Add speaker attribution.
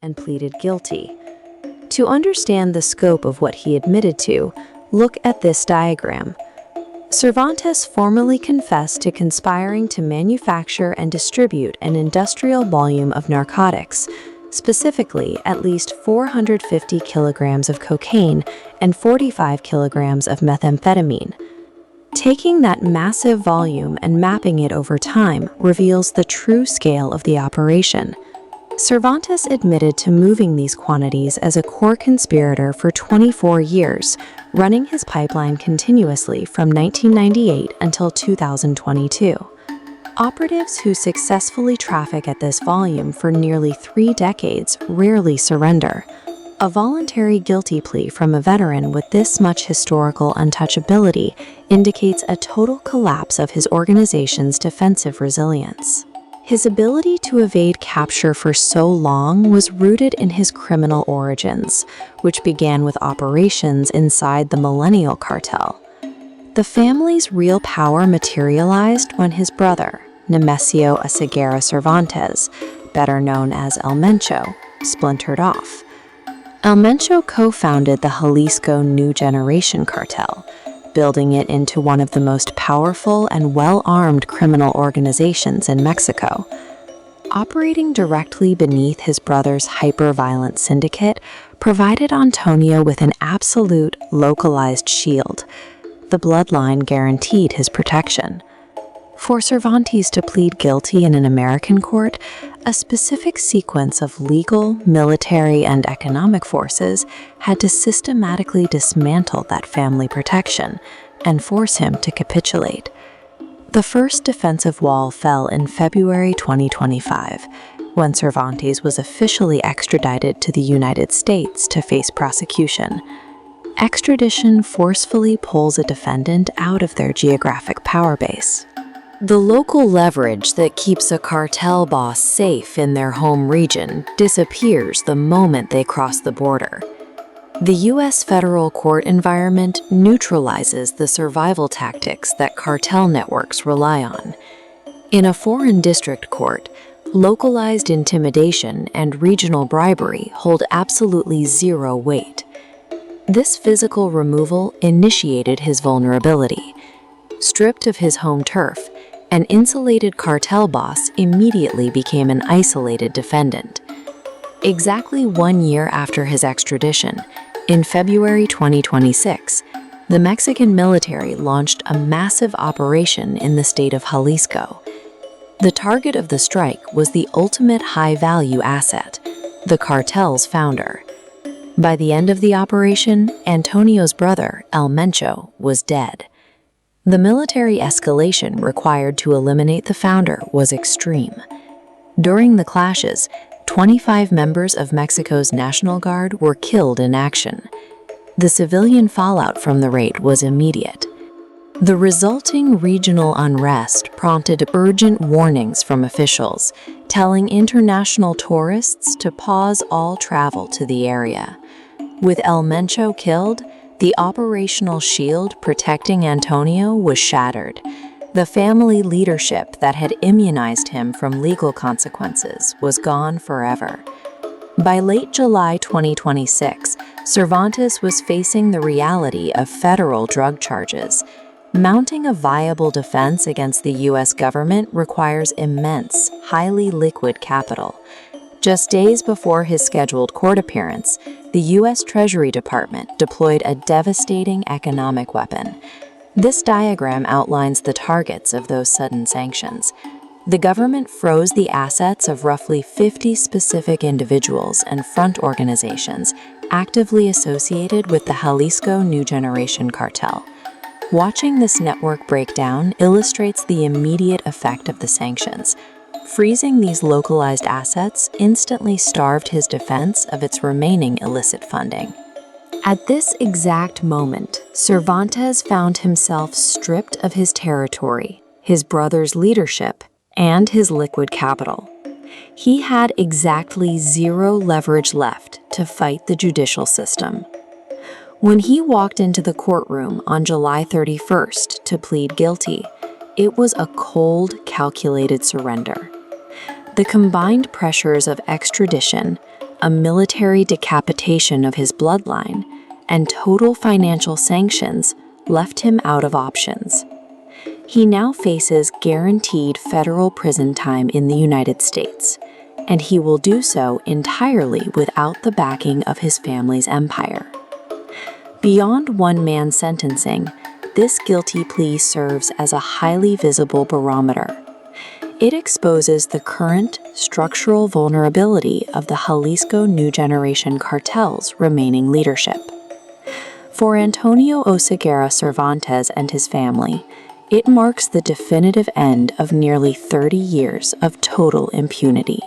Speaker 1: and pleaded guilty. To understand the scope of what he admitted to, look at this diagram. Cervantes formally confessed to conspiring to manufacture and distribute an industrial volume of narcotics, specifically at least 450 kilograms of cocaine and 45 kilograms of methamphetamine. Taking that massive volume and mapping it over time reveals the true scale of the operation. Cervantes admitted to moving these quantities as a core conspirator for 24 years, running his pipeline continuously from 1998 until 2022. Operatives who successfully traffic at this volume for nearly 3 decades rarely surrender. A voluntary guilty plea from a veteran with this much historical untouchability indicates a total collapse of his organization's defensive resilience. His ability to evade capture for so long was rooted in his criminal origins, which began with operations inside the Millennial Cartel. The family's real power materialized when his brother, Nemesio Oseguera Cervantes, better known as El Mencho, splintered off. El Mencho co-founded the Jalisco New Generation Cartel, building it into one of the most powerful and well-armed criminal organizations in Mexico. Operating directly beneath his brother's hyper-violent syndicate provided Antonio with an absolute, localized shield. The bloodline guaranteed his protection. For Cervantes to plead guilty in an American court, a specific sequence of legal, military, and economic forces had to systematically dismantle that family protection and force him to capitulate. The first defensive wall fell in February 2025, when Cervantes was officially extradited to the United States to face prosecution. Extradition forcefully pulls a defendant out of their geographic power base. The local leverage that keeps a cartel boss safe in their home region disappears the moment they cross the border. The U.S. federal court environment neutralizes the survival tactics that cartel networks rely on. In a foreign district court, localized intimidation and regional bribery hold absolutely zero weight. This physical removal initiated his vulnerability. Stripped of his home turf, an insulated cartel boss immediately became an isolated defendant. Exactly 1 year after his extradition, in February 2026, the Mexican military launched a massive operation in the state of Jalisco. The target of the strike was the ultimate high-value asset, the cartel's founder. By the end of the operation, Antonio's brother, El Mencho, was dead. The military escalation required to eliminate the founder was extreme. During the clashes, 25 members of Mexico's National Guard were killed in action. The civilian fallout from the raid was immediate. The resulting regional unrest prompted urgent warnings from officials, telling international tourists to pause all travel to the area. With El Mencho killed, the operational shield protecting Antonio was shattered. The family leadership that had immunized him from legal consequences was gone forever. By late July 2026, Cervantes was facing the reality of federal drug charges. Mounting a viable defense against the U.S. government requires immense, highly liquid capital. Just days before his scheduled court appearance, the U.S. Treasury Department deployed a devastating economic weapon. This diagram outlines the targets of those sudden sanctions. The government froze the assets of roughly 50 specific individuals and front organizations actively associated with the Jalisco New Generation Cartel. Watching this network break down illustrates the immediate effect of the sanctions. Freezing these localized assets instantly starved his defense of its remaining illicit funding. At this exact moment, Cervantes found himself stripped of his territory, his brother's leadership, and his liquid capital. He had exactly zero leverage left to fight the judicial system. When he walked into the courtroom on July 31st to plead guilty, it was a cold, calculated surrender. The combined pressures of extradition, a military decapitation of his bloodline, and total financial sanctions left him out of options. He now faces guaranteed federal prison time in the United States, and he will do so entirely without the backing of his family's empire. Beyond one-man sentencing, this guilty plea serves as a highly visible barometer. It exposes the current structural vulnerability of the Jalisco New Generation Cartel's remaining leadership. For Antonio Oseguera Cervantes and his family, it marks the definitive end of nearly 30 years of total impunity.